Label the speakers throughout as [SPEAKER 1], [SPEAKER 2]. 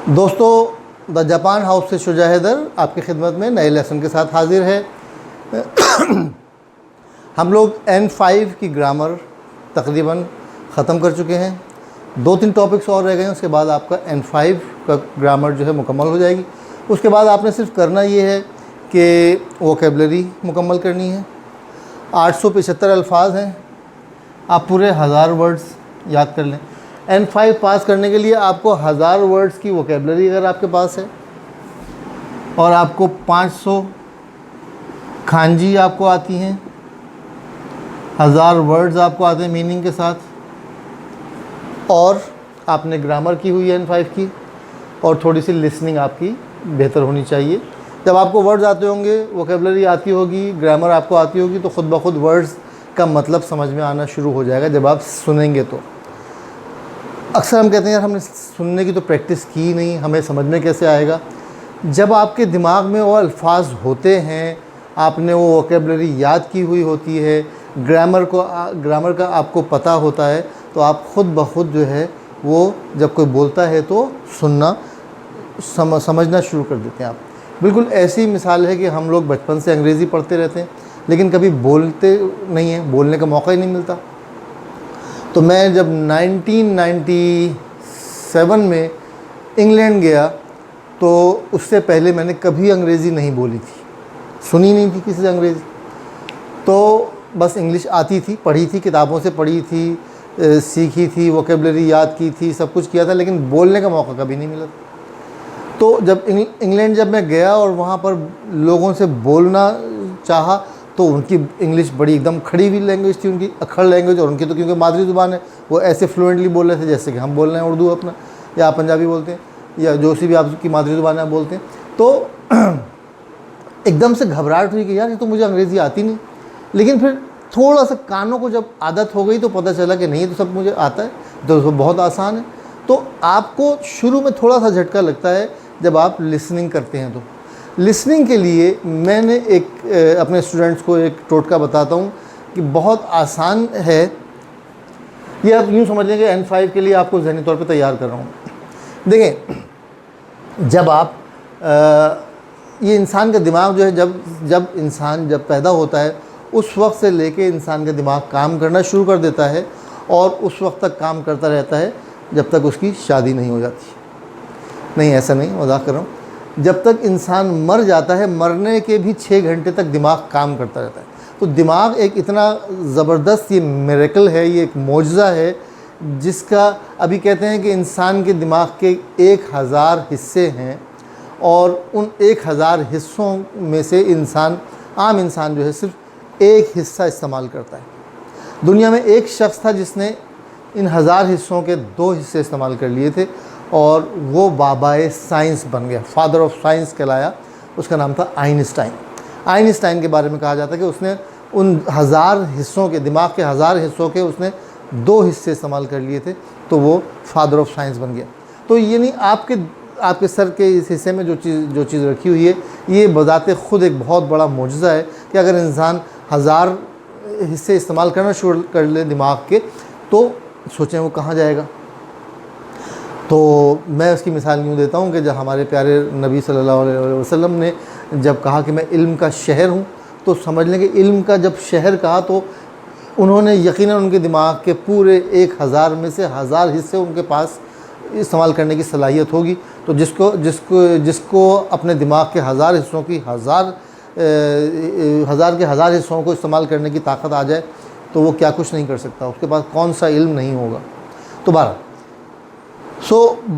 [SPEAKER 1] दोस्तों, the Japan house से शुजा हैदर आपकी खिदमत में नए लेसन के साथ हाजिर है। हम लोग N5 की ग्रामर तकरीबन ख़त्म कर चुके हैं। 2-3 टॉपिक्स और रह गए हैं, उसके बाद आपका N5 का ग्रामर जो है मुकम्मल हो जाएगी। उसके बाद आपने सिर्फ करना ये है कि वोकेबलरी मुकम्मल करनी है। 875 अल्फाज हैं, आप पूरे 1000 वर्ड्स याद कर लें। N5 पास करने के लिए आपको 1000 वर्ड्स की वोकेबलरी अगर आपके पास है और आपको 500 खांजी आपको आती हैं, 1000 वर्ड्स आपको आते हैं मीनिंग के साथ, और आपने ग्रामर की हुई है N5 की, और थोड़ी सी लिसनिंग आपकी बेहतर होनी चाहिए। जब आपको वर्ड्स आते होंगे, वोकेबलरी आती होगी, ग्रामर आपको आती होगी, तो ख़ुद ब खुद वर्ड्स का मतलब समझ में आना शुरू हो जाएगा जब आप सुनेंगे। तो अक्सर हम कहते हैं यार हमने सुनने की तो प्रैक्टिस की नहीं, हमें समझ में कैसे आएगा। जब आपके दिमाग में वो अल्फाज होते हैं, आपने वो वोकेबलरी याद की हुई होती है, ग्रामर का आपको पता होता है, तो आप ख़ुद ब खुद जो है वो जब कोई बोलता है तो सुनना समझना शुरू कर देते हैं आप। बिल्कुल ऐसी मिसाल है कि हम लोग बचपन से अंग्रेज़ी पढ़ते रहते हैं लेकिन कभी बोलते नहीं हैं, बोलने का मौका ही नहीं मिलता। तो मैं जब 1997 में इंग्लैंड गया तो उससे पहले मैंने कभी अंग्रेज़ी नहीं बोली थी, सुनी नहीं थी किसी से अंग्रेज़ी। तो बस इंग्लिश आती थी, पढ़ी थी, किताबों से पढ़ी थी, सीखी थी, वोकेबलरी याद की थी, सब कुछ किया था, लेकिन बोलने का मौका कभी नहीं मिला। तो जब इंग्लैंड जब मैं गया और वहाँ पर लोगों से बोलना चाहा तो उनकी इंग्लिश बड़ी एकदम खड़ी हुई लैंग्वेज थी, उनकी अक्खड़ लैंग्वेज, और उनकी तो क्योंकि मादरी ज़ुबान है वो ऐसे फ्लुएंटली बोल रहे थे जैसे कि हम बोल रहे हैं उर्दू अपना, या आप पंजाबी बोलते हैं, या जो सी भी आपकी मादरी ज़ुबान है बोलते हैं। तो एकदम से घबराहट हुई कि यार ये तो मुझे अंग्रेज़ी आती नहीं। लेकिन फिर थोड़ा सा कानों को जब आदत हो गई तो पता चला कि नहीं, ये तो सब मुझे आता है, तो बहुत आसान है। तो आपको शुरू में थोड़ा सा झटका लगता है जब आप लिसनिंग करते हैं। तो लिसनिंग के लिए मैंने अपने स्टूडेंट्स को एक टोटका बताता हूँ कि बहुत आसान है। ये आप यूँ समझ लें कि N5 के लिए आपको ज़हनी तौर पे तैयार कर रहा हूँ। देखें, जब आप ये इंसान का दिमाग जो है जब इंसान पैदा होता है उस वक्त से लेके इंसान का दिमाग काम करना शुरू कर देता है और उस वक्त तक काम करता रहता है जब तक उसकी शादी नहीं हो जाती। नहीं, ऐसा नहीं, मजाक कर रहा हूँ। जब तक इंसान मर जाता है, मरने के भी 6 घंटे तक दिमाग काम करता रहता है। तो दिमाग एक इतना ज़बरदस्त ये मिरेकल है, ये एक मोजज़ा है जिसका अभी कहते हैं कि इंसान के दिमाग के 1000 हिस्से हैं और उन 1000 हिस्सों में से आम इंसान जो है सिर्फ एक हिस्सा इस्तेमाल करता है। दुनिया में एक शख्स था जिसने इन 1000 हिस्सों के 2 हिस्से इस्तेमाल कर लिए थे और वो बाबाए साइंस बन गया, फादर ऑफ साइंस कहलाया। उसका नाम था आइंस्टाइन। आइंस्टाइन के बारे में कहा जाता है कि उसने उन 1000 हिस्सों के, दिमाग के 1000 हिस्सों के उसने 2 हिस्से इस्तेमाल कर लिए थे, तो वो फादर ऑफ साइंस बन गया। तो ये नहीं, आपके सर के इस हिस्से में जो चीज़ रखी हुई है, ये बज़ाते ख़ुद एक बहुत बड़ा मोजज़ा है कि अगर इंसान 1000 हिस्से इस्तेमाल करना शुरू कर ले दिमाग के, तो सोचें वो कहाँ जाएगा। तो मैं उसकी मिसाल यूँ देता हूँ कि जब हमारे प्यारे नबी सल्लल्लाहु अलैहि वसल्लम ने जब कहा कि मैं इल्म का शहर हूँ, तो समझ लें कि इल्म का जब शहर कहा तो उन्होंने यकीनन उनके दिमाग के पूरे 1000 में से 1000 हिस्से उनके पास इस्तेमाल करने की सलाहियत होगी। तो जिसको अपने दिमाग के 1000 हिस्सों की 1000 के 1000 हिस्सों को इस्तेमाल करने की ताकत आ जाए तो वो क्या कुछ नहीं कर सकता, उसके पास कौन सा इल्म नहीं होगा। तो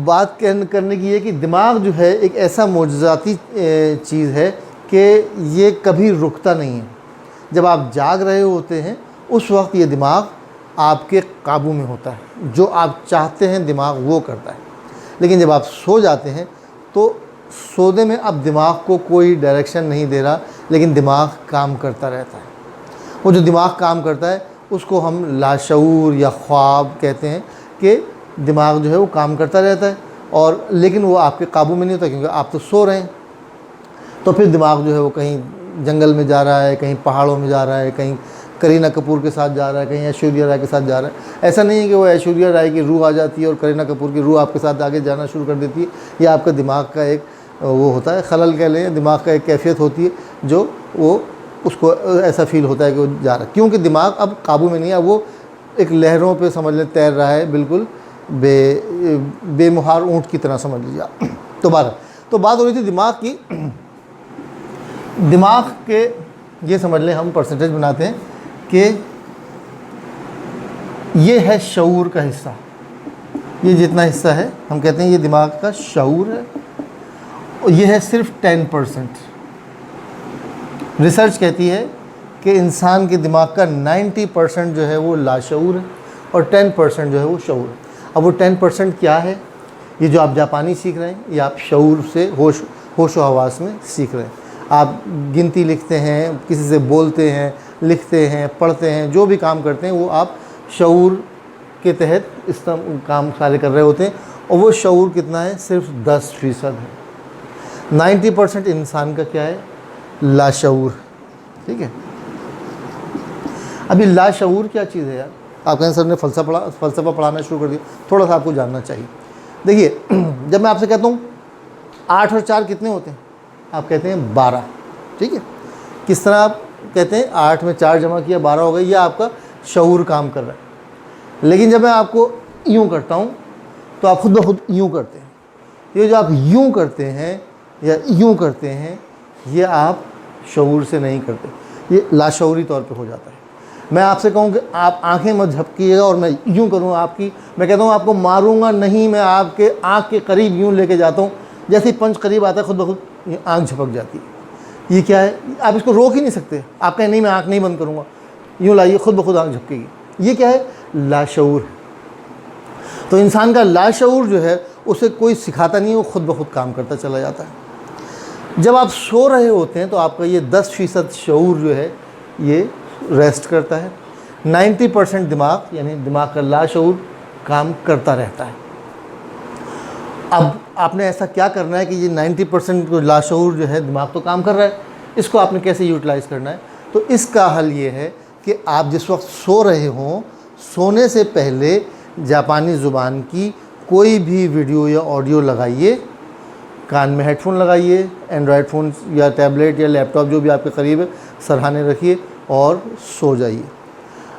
[SPEAKER 1] बात करने की है कि दिमाग जो है एक ऐसा मोजज़ाती चीज़ है कि ये कभी रुकता नहीं है। जब आप जाग रहे होते हैं उस वक्त ये दिमाग आपके काबू में होता है, जो आप चाहते हैं दिमाग वो करता है। लेकिन जब आप सो जाते हैं तो सोने में अब दिमाग को कोई डायरेक्शन नहीं दे रहा, लेकिन दिमाग काम करता रहता है। वो जो दिमाग काम करता है उसको हम लाशऊर या ख्वाब कहते हैं कि दिमाग जो है वो काम करता रहता है, और लेकिन वो आपके काबू में नहीं होता क्योंकि आप तो सो रहे हैं। तो फिर दिमाग जो है वो कहीं जंगल में जा रहा है, कहीं पहाड़ों में जा रहा है, कहीं करीना कपूर के साथ जा रहा है, कहीं ऐश्वर्या राय के साथ जा रहा है। ऐसा नहीं है कि वो ऐश्वर्या राय की रूह आ जाती है और करीना कपूर की रूह आपके साथ आगे जाना शुरू कर देती है। ये आपका दिमाग का एक वो होता है, खलल कह लें, दिमाग का एक कैफियत होती है जो वो उसको ऐसा फील होता है कि वो जा रहा है, क्योंकि दिमाग अब काबू में नहीं है, वो एक लहरों पे समझ लें तैर रहा है, बिल्कुल बेमुहार ऊँट की तरह समझ लीजिए आप। तो बात हो रही थी दिमाग की। दिमाग के ये समझ लें हम परसेंटेज बनाते हैं कि ये है शऊर का हिस्सा, ये जितना हिस्सा है हम कहते हैं ये दिमाग का शऊर है, और ये है सिर्फ 10%। रिसर्च कहती है कि इंसान के दिमाग का 90% जो है वो लाशऊर है और 10% जो है वो शऊर है। अब वो 10% क्या है? ये जो आप जापानी सीख रहे हैं, ये आप शऊर से होश व हवास में सीख रहे हैं। आप गिनती लिखते हैं, किसी से बोलते हैं, लिखते हैं, पढ़ते हैं, जो भी काम करते हैं वो आप शऊर के तहत इस काम सारे कर रहे होते हैं, और वो शऊर कितना है? सिर्फ 10% है। 90% इंसान का क्या है? लाशऊर। ठीक है, अभी लाशऊर क्या चीज़ है यार? आप कहें सर ने फ़लसफ़ा पढ़ाना शुरू कर दिया, थोड़ा सा आपको जानना चाहिए। देखिए, जब मैं आपसे कहता हूँ 8 और 4 कितने होते हैं, आप कहते हैं 12। ठीक है, किस तरह आप कहते हैं? 8 में 4 जमा किया 12 हो गई, यह आपका शऊर काम कर रहा है। लेकिन जब मैं आपको यूँ करता हूँ तो आप खुद ब खुद यूँ करते हैं। ये जो आप यूँ करते हैं या यूँ करते हैं, ये आप शऊर से नहीं करते, ये लाशऊरी तौर पे हो जाता है। मैं आपसे कहूँ कि आप आंखें मत झपकिएगा और मैं यूँ करूँ आपकी, मैं कहता हूँ आपको मारूंगा नहीं, मैं आपके आँख के करीब यूँ लेके जाता हूँ, जैसे ही पंच करीब आता है खुद ब खुद आँख झपक जाती है। ये क्या है? आप इसको रोक ही नहीं सकते। आप कहें नहीं मैं आँख नहीं बंद करूँगा, यूँ लाइए, खुद ब खुद आँख झपकेगी। ये क्या है? लाशऊर। तो इंसान का लाशऊर जो है उसे कोई सिखाता नहीं, वो खुद ब खुद काम करता चला जाता है। जब आप सो रहे होते हैं तो आपका ये 10% शऊर जो है ये रेस्ट करता है। 90% दिमाग यानी दिमाग का लाशऊर काम करता रहता है। अब आपने ऐसा क्या करना है कि ये 90% को लाशऊर जो है दिमाग तो काम कर रहा है, इसको आपने कैसे यूटिलाइज़ करना है? तो इसका हल ये है कि आप जिस वक्त सो रहे हों, सोने से पहले जापानी ज़ुबान की कोई भी वीडियो या ऑडियो लगाइए, कान में हेडफोन लगाइए, एंड्रॉयड फ़ोन या टैबलेट या लैपटॉप जो भी आपके करीब है सरहाने रखिए और सो जाइए।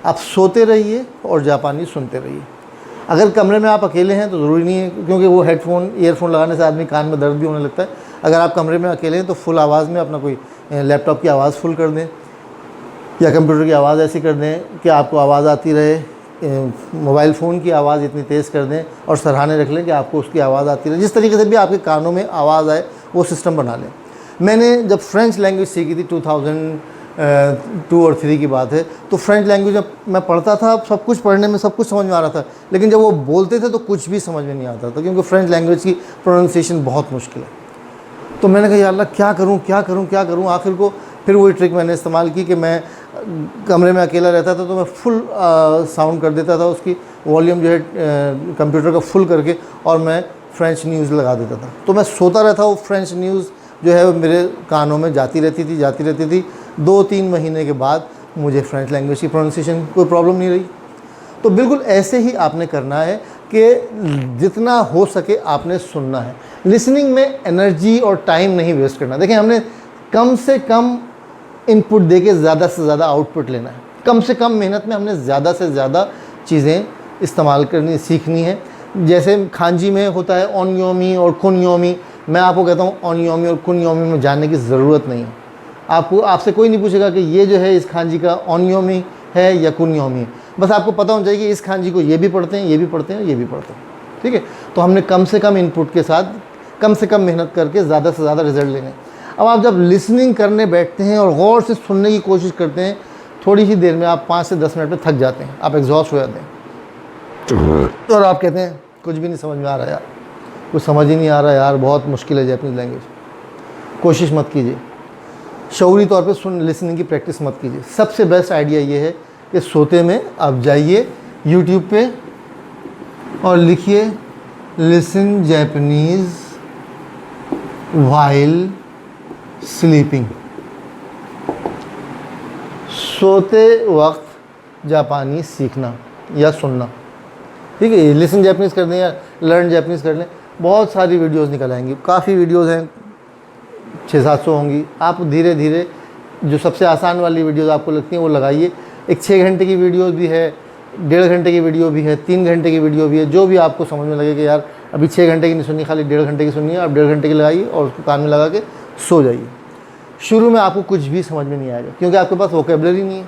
[SPEAKER 1] आप सोते रहिए और जापानी सुनते रहिए। अगर कमरे में आप अकेले हैं तो ज़रूरी नहीं है, क्योंकि वो हेडफोन ईयरफोन लगाने से आदमी कान में दर्द भी होने लगता है। अगर आप कमरे में अकेले हैं तो फुल आवाज़ में अपना कोई लैपटॉप की आवाज़ फुल कर दें या कंप्यूटर की आवाज़ ऐसी कर दें कि आपको आवाज़ आती रहे। मोबाइल फ़ोन की आवाज़ इतनी तेज़ कर दें और सरहाने रख लें कि आपको उसकी आवाज़ आती रहे। जिस तरीके से भी आपके कानों में आवाज़ आए वो सिस्टम बना लें। मैंने जब फ्रेंच लैंग्वेज सीखी थी 2002 और 3 की बात है, तो फ्रेंच लैंग्वेज जब मैं पढ़ता था सब कुछ पढ़ने में सब कुछ समझ में आ रहा था, लेकिन जब वो बोलते थे तो कुछ भी समझ में नहीं आता था, क्योंकि फ्रेंच लैंग्वेज की प्रोनाउंसिएशन बहुत मुश्किल है। तो मैंने कहा या अल्लाह क्या करूँ क्या करूँ क्या करूँ। आखिर को फिर वही ट्रिक मैंने इस्तेमाल की कि मैं कमरे में अकेला रहता था तो मैं फुल साउंड कर देता था, उसकी वॉल्यूम जो है कंप्यूटर का फुल करके, और मैं फ्रेंच न्यूज़ लगा देता था। तो मैं सोता रहता, वो फ्रेंच न्यूज़ जो है वो मेरे कानों में जाती रहती थी। 2-3 महीने के बाद मुझे फ्रेंच लैंग्वेज की प्रोनाउंसिएशन कोई प्रॉब्लम नहीं रही। तो बिल्कुल ऐसे ही आपने करना है कि जितना हो सके आपने सुनना है। लिसनिंग में एनर्जी और टाइम नहीं वेस्ट करना। देखिए, हमने कम से कम इनपुट देके ज़्यादा से ज़्यादा आउटपुट लेना है। कम से कम मेहनत में हमने ज़्यादा से ज़्यादा चीज़ें इस्तेमाल करनी सीखनी है। जैसे खांजी में होता है ओनयोमी और कुनयोमी, मैं आपको कहता हूँ ओनयोमी और कुनयोमी में जानने की ज़रूरत नहीं है। आपसे कोई नहीं पूछेगा कि ये जो है इस खांजी का ओनयोमी है या कुनयोमी है, बस आपको पता होना चाहिए कि इस खांजी को ये भी पढ़ते हैं, ये भी पढ़ते हैं, ये भी पढ़ते हैं। ठीक है, तो हमने कम से कम इनपुट के साथ कम से कम मेहनत करके ज़्यादा से ज़्यादा रिजल्ट लेने। अब आप जब लिसनिंग करने बैठते हैं और गौर से सुनने की कोशिश करते हैं, थोड़ी ही देर में आप 5 से 10 मिनट में थक जाते हैं, आप एग्जॉस्ट हो जाते हैं। तो और आप कहते हैं कुछ भी नहीं समझ में आ रहा यार, कुछ समझ ही नहीं आ रहा यार, बहुत मुश्किल है जैपनीज़ लैंग्वेज। कोशिश मत कीजिए, शऊरी तौर पे लिसनिंग की प्रैक्टिस मत कीजिए। सबसे बेस्ट आइडिया ये है कि सोते में आप जाइए यूट्यूब पे और लिखिए लिसन जैपनीज़ वाइल स्लीपिंग। सोते वक्त जापानी सीखना या सुनना, ठीक है। लिसन जैपनीज़ कर लें या लर्न जैपनीज़ कर लें, बहुत सारी वीडियोस निकल आएंगी, काफ़ी वीडियोस हैं, 600-700 होंगी। आप धीरे धीरे जो सबसे आसान वाली वीडियोस आपको लगती हैं वो लगाइए। एक 6 घंटे की वीडियो भी है, 1.5 घंटे की वीडियो भी है, 3 घंटे की वीडियो भी है, जो भी आपको समझ में लगे कि यार अभी 6 घंटे की नहीं सुननी, खाली 1.5 घंटे की सुननी है, आप 1.5 घंटे की लगाइए और उसको कान में लगा के सो जाइए। शुरू में आपको कुछ भी समझ में नहीं आएगा क्योंकि आपके पास वोकेबलरी नहीं है।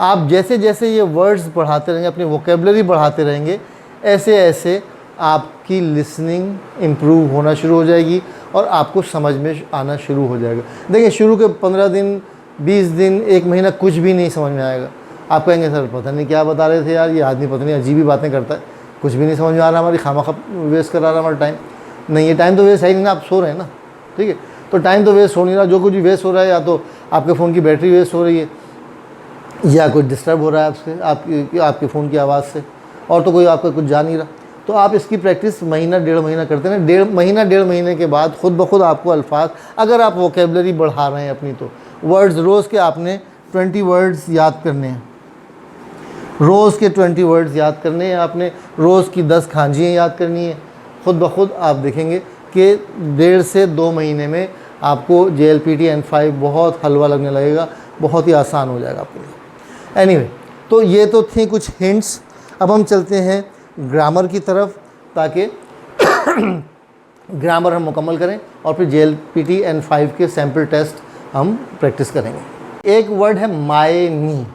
[SPEAKER 1] आप जैसे जैसे ये वर्ड्स बढ़ाते रहेंगे, अपनी वोकेबलरी बढ़ाते रहेंगे, ऐसे ऐसे आपकी लिसनिंग इम्प्रूव होना शुरू हो जाएगी और आपको समझ में आना शुरू हो जाएगा। देखिए शुरू के 15 दिन, 20 दिन, 1 महीना कुछ भी नहीं समझ में आएगा। आप कहेंगे सर पता नहीं क्या बता रहे थे यार, ये आदमी पता नहीं अजीब ही बातें करता है, कुछ भी नहीं समझ में आ रहा, हमारी खामखा वेस्ट करा रहा हमारा टाइम। नहीं, ये टाइम तो वेस्ट है ही नहीं ना, आप सो रहे हैं ना, ठीक है। तो टाइम तो वेस्ट हो नहीं रहा, जो कुछ भी वेस्ट हो रहा है या तो आपके फ़ोन की बैटरी वेस्ट हो रही है या कुछ डिस्टर्ब हो रहा है आपसे, आपके फ़ोन की आवाज़ से, और तो कोई आपका कुछ जा नहीं रहा। तो आप इसकी प्रैक्टिस महीना 1.5 महीना करते हैं, 1.5 महीने के बाद खुद ब खुद आपको अल्फाज, अगर आप वोकेबलरी बढ़ा रहे हैं अपनी, तो वर्ड्स रोज़ के आपने 20 वर्ड्स याद करने हैं, रोज़ के 20 वर्ड्स याद करने हैं आपने, रोज़ की 10 खांजियाँ याद करनी है। खुद ब खुद आप देखेंगे कि 1.5 से 2 महीने में आपको JLPT N5 बहुत हलवा लगने लगेगा, बहुत ही आसान हो जाएगा आपके लिए। एनीवे, तो ये तो थी कुछ हिंट्स। अब हम चलते हैं ग्रामर की तरफ, ताकि ग्रामर हम मुकम्मल करें और फिर JLPT N5 के सैम्पल टेस्ट हम प्रैक्टिस करेंगे। एक वर्ड है मायनी।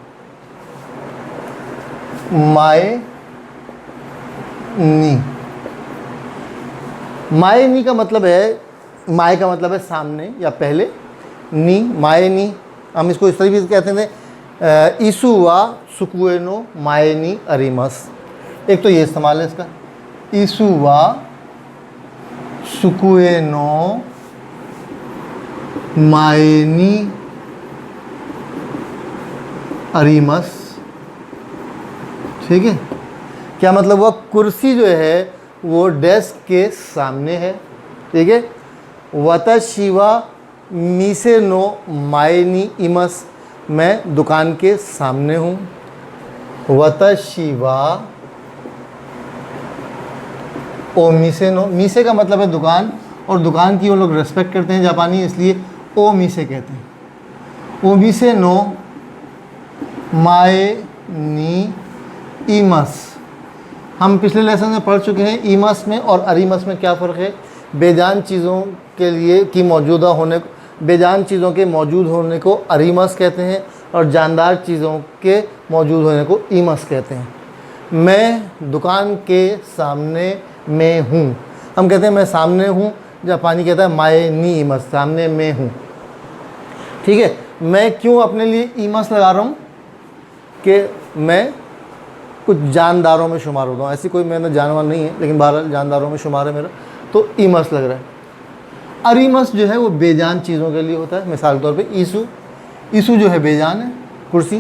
[SPEAKER 1] मायनी का मतलब है, माय का मतलब है सामने या पहले, नी मायनी, हम इसको इस तरह भी कहते हैं, ईसु वा सुकुएनो मायनी अरिमस। एक तो ये इस्तेमाल है इसका, ईसु वा सुकुएनो मायनी अरिमस, ठीक है। क्या मतलब हुआ, कुर्सी जो है वो डेस्क के सामने है, ठीक है। वताशिवा मीसे नो मायनी इमस, मैं दुकान के सामने हूँ। वताशिवा ओ मीसे नो, मीसे का मतलब है दुकान, और दुकान की वो लोग रेस्पेक्ट करते हैं जापानी, इसलिए ओ मीसे कहते हैं। ओ मीसे नो मायनी इमस, हम पिछले लेसन में पढ़ चुके हैं ईमस में और अरिमस में क्या फ़र्क है। बेजान चीज़ों के लिए की मौजूदा होने, बेजान चीज़ों के मौजूद होने को अरिमस कहते हैं और जानदार चीज़ों के मौजूद होने को ईमस कहते हैं। मैं दुकान के सामने में हूँ, हम कहते हैं मैं सामने हूँ, जापानी कहता है माए नी ईमस, सामने में हूँ, ठीक है। मैं क्यों अपने लिए ईमस लगा रहा हूँ कि मैं कुछ जानदारों में शुमार होता हूँ। ऐसी कोई मैंने जानवर नहीं है, लेकिन बहरहाल जानदारों में शुमार है मेरा, तो ईमस लग रहा है। अरिमस जो है वो बेजान चीज़ों के लिए होता है। मिसाल के तौर पे ईसु जो है बेजान है, कुर्सी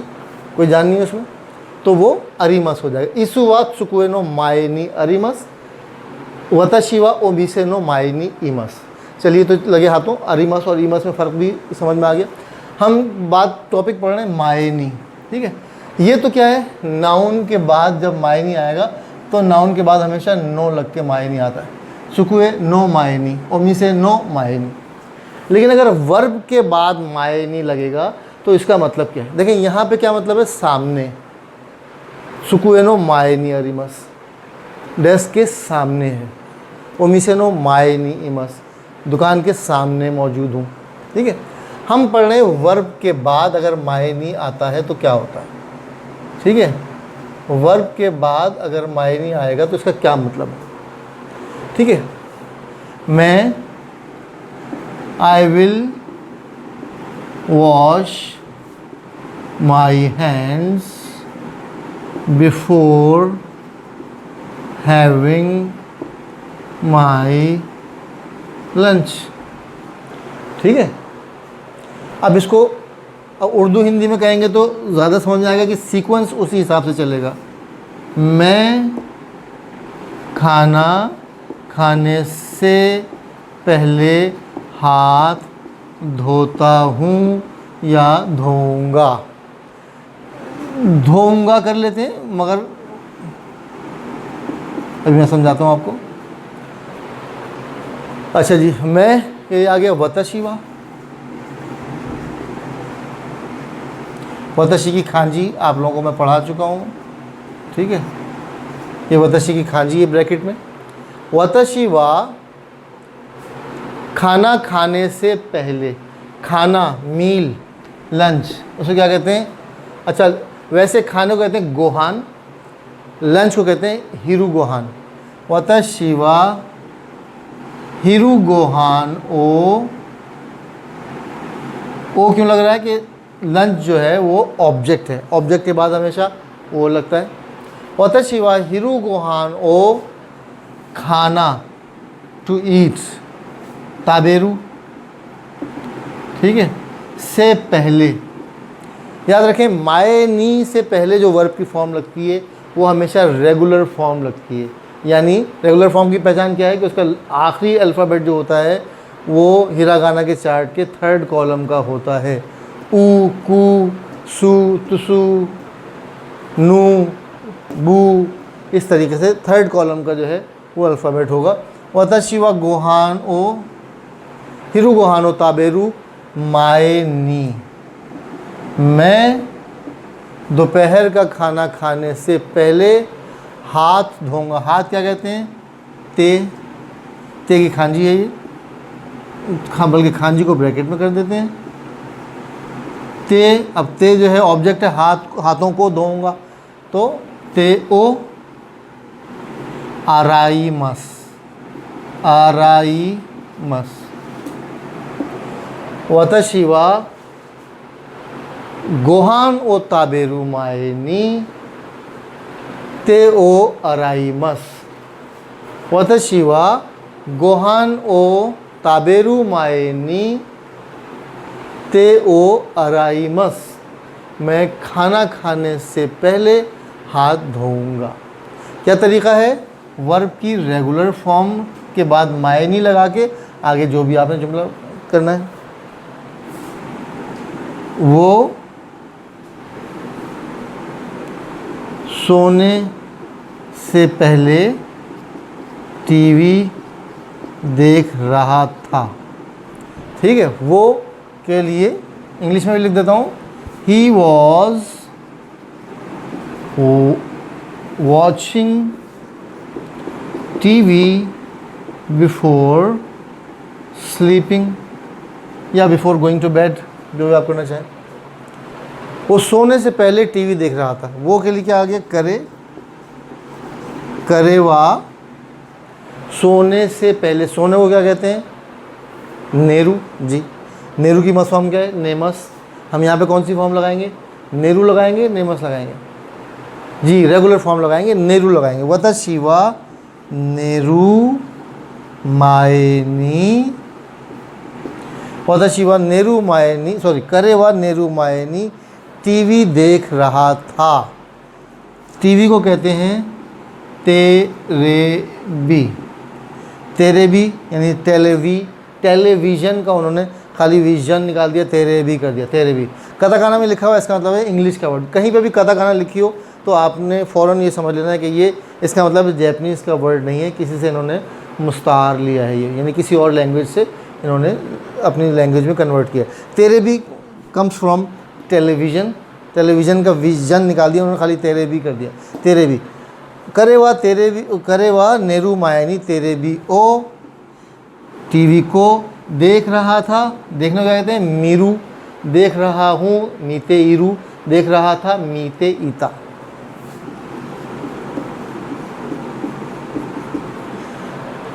[SPEAKER 1] कोई जान नहीं है उसमें, तो वो अरिमस हो जाएगा। ईसु वा सुकुएनो मायनी अरिमस, वताशिवा ओबिसेनो मायनी ईमस। चलिए, तो लगे हाथों अरिमस और ईमस में फ़र्क भी समझ में आ गया। हम बात टॉपिक पढ़ रहे हैं मायनी, ठीक है। ये तो क्या है, नाउन के बाद जब मायनी आएगा तो नाउन के बाद हमेशा नो लग के मायनी आता है। सुकुए नो मायनी, ओमिसे नो मायनी। लेकिन अगर वर्ब के बाद मायनी लगेगा तो इसका मतलब क्या है, देखें यहाँ पे क्या मतलब है, सामने। सुकुए नो मायनी अरिमस, डेस्क के सामने है। ओमिसे नो मायनी इमस, दुकान के सामने मौजूद हूँ, ठीक है। हम पढ़ रहे हैं वर्ब के बाद अगर मायनी आता है तो क्या होता है, ठीक है। वर्ब के बाद अगर मायनी आएगा तो इसका क्या मतलब है, ठीक है। मैं I will wash my hands before having my lunch, ठीक है। अब इसको उर्दू हिंदी में कहेंगे तो ज़्यादा समझ में आएगा कि सीक्वेंस उसी हिसाब से चलेगा। मैं खाना खाने से पहले हाथ धोता हूँ या धोऊंगा। धोऊंगा कर लेते हैं, मगर अभी मैं समझाता हूँ आपको। अच्छा जी, मैं, ये आ गया वतशी वा। वतशी की खांजी आप लोगों को मैं पढ़ा चुका हूँ, ठीक है। ये वतशी की खांजी है ब्रैकेट में। वतशी वा खाना खाने से पहले, खाना मील लंच, उसको क्या कहते हैं? अच्छा, वैसे खाने को कहते हैं गोहान, लंच को कहते हैं हिरु गोहान। वतशी वा हिरु गोहान ओ क्यों लग रहा है कि लंच जो है वो ऑब्जेक्ट है, ऑब्जेक्ट के बाद हमेशा वो लगता है। वतशी वा हिरु गोहान ओ खाना, टू ईट, ताबेरू, ठीक है, से पहले। याद रखें, माए नी से पहले जो वर्ब की फॉर्म लगती है वो हमेशा रेगुलर फॉर्म लगती है। यानी रेगुलर फॉर्म की पहचान क्या है कि उसका आखिरी अल्फ़ाबेट जो होता है वो हिरागाना के चार्ट के थर्ड कॉलम का होता है। ऊ, कू, सु, तुसु, नू, बू, इस तरीके से थर्ड कॉलम का जो है वो अल्फ़ाबेट होगा। वतशी वा गोहान ओ हिरु गोहान ओ ताबेरू माए नी। मैं दोपहर का खाना खाने से पहले हाथ धोऊंगा। हाथ क्या कहते हैं? ते की खांजी है ये, बल्कि खांजी को ब्रैकेट में कर देते हैं। ते, अब ते जो है ऑब्जेक्ट है, हाथों को धोऊंगा, तो ते ओ आराईमस, आराईमस। वतशी वा गोहान ओ ताबेरू माए नी ते ओ अराईमस। वतशी वा गोहान ओ ताबेरू माए नी ते ओ अराईमस। मैं खाना खाने से पहले हाथ धोऊंगा। क्या तरीका है? वर्ब की रेगुलर फॉर्म के बाद माए नी लगा के आगे जो भी आपने जुमला करना है वो सोने से पहले टीवी देख रहा था, ठीक है। वो के लिए इंग्लिश में भी लिख देता हूँ, he was watching TV before sleeping या बिफोर गोइंग टू बेड, जो भी आप करना चाहें। वो सोने से पहले टीवी देख रहा था। वो के लिए क्या आ गया? करे, करे वा सोने से पहले, सोने को क्या कहते हैं? नेरू जी। नेरू की मस फॉर्म क्या है? नेमस। हम यहाँ पे कौन सी फॉर्म लगाएंगे? नेरू लगाएंगे, नेमस लगाएंगे जी, रेगुलर फॉर्म लगाएंगे, नेरू लगाएंगे। वतशी वा नेरू माएनी, वतशी वा नेरू माएनी, सॉरी, करे वा नेरू माएनी टीवी देख रहा था। टीवी को कहते हैं तेरेबी, तेरेबी यानी टेलीविज़न का उन्होंने खाली विजन निकाल दिया, तेरेबी कर दिया, तेरेबी। कताकाना में लिखा हुआ, इसका मतलब है इंग्लिश का वर्ड। कहीं पे भी कताकाना लिखी हो तो आपने फ़ौरन ये समझ लेना है कि ये, इसका मतलब जैपनीज़ का वर्ड नहीं है, किसी से इन्होंने मुस्तार लिया है ये, यानी किसी और लैंग्वेज से इन्होंने अपनी लैंग्वेज में कन्वर्ट किया। तेरेबी कम्स फ्रॉम टेलीविज़न, टेलीविज़न का विजन निकाल दिया उन्होंने, खाली तेरेबी कर दिया, तेरेबी। करे वा तेरेबी, करे वा नेरू मायनी तेरेबी ओ टीवी को देख रहा था। देखना क्या कहते हैं? मीरू, देख रहा हूँ, मीते ईरू, देख रहा था, मीते ईता।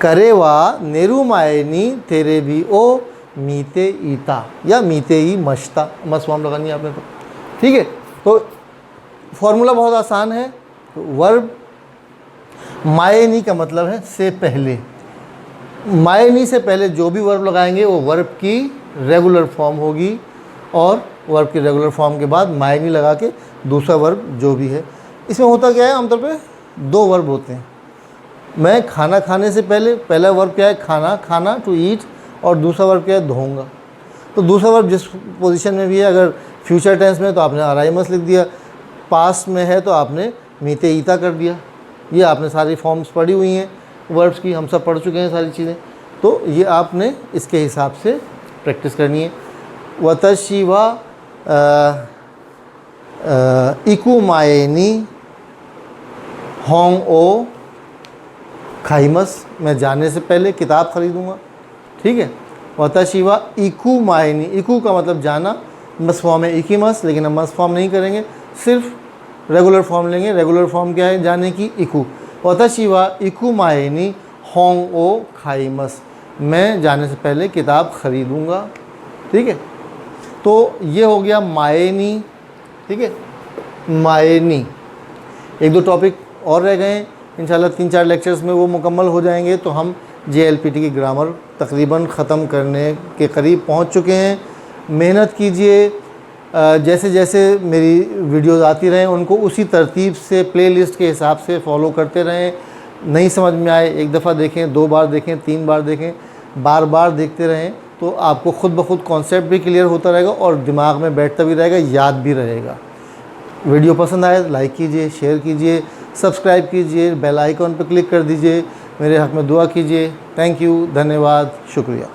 [SPEAKER 1] करे वा नेरू मायनी तेरे भी ओ मीते ईता या मीते ई मश्ता, मस फॉर्म लगानी है आपने तो, ठीक है। तो फॉर्मूला बहुत आसान है। वर्ब मायनी का मतलब है से पहले, मायनी से पहले जो भी वर्ब लगाएंगे वो वर्ब की रेगुलर फॉर्म होगी, और वर्ब की रेगुलर फॉर्म के बाद मायनी लगा के दूसरा वर्ब जो भी है। इसमें होता क्या है, आमतौर पे दो वर्ब होते हैं। मैं खाना खाने से पहले, पहला वर्ब क्या है? खाना, खाना टू ईट, और दूसरा वर्ब क्या है? धोऊंगा। तो दूसरा वर्ब जिस पोजीशन में भी है, अगर फ्यूचर टेंस में तो आपने अराइमस लिख दिया, पास्ट में है तो आपने मीते ईता कर दिया। ये आपने सारी फॉर्म्स पढ़ी हुई हैं वर्ब्स की, हम सब पढ़ चुके हैं सारी चीज़ें। तो ये आपने इसके हिसाब से प्रैक्टिस करनी है। वतशी व इकू माएनी होंग ओ खाइमस, मैं जाने से पहले किताब ख़रीदूँगा। ठीक है, वतशी व इकू माएनी, इकू का मतलब जाना, मस फॉर्म है इकीमस, लेकिन हम मस फॉर्म नहीं करेंगे, सिर्फ रेगुलर फॉर्म लेंगे। रेगुलर फॉर्म क्या है, जाने की, इकू। वतशी व इकू माएनी होंग ओ खाइमस, मैं जाने से पहले किताब ख़रीदूँगा। ठीक है, तो ये हो गया माएनी। ठीक है, माएनी। एक दो टॉपिक और रह गए हैं, इंशाल्लाह 3-4 लेक्चर्स में वो मुकम्मल हो जाएंगे। तो हम JLPT की ग्रामर तकरीबन ख़त्म करने के करीब पहुंच चुके हैं। मेहनत कीजिए, जैसे जैसे मेरी वीडियोज़ आती रहें उनको उसी तरतीब से प्लेलिस्ट के हिसाब से फॉलो करते रहें। नहीं समझ में आए, एक दफ़ा देखें, 2 बार देखें, 3 बार देखें, बार बार देखते रहें तो आपको ख़ुद ब खुद कॉन्सेप्ट भी क्लियर होता रहेगा और दिमाग में बैठता भी रहेगा, याद भी रहेगा। वीडियो पसंद आए लाइक कीजिए, शेयर कीजिए, सब्सक्राइब कीजिए, बेल आइकॉन पर क्लिक कर दीजिए, मेरे हक़ में दुआ कीजिए। थैंक यू, धन्यवाद, शुक्रिया।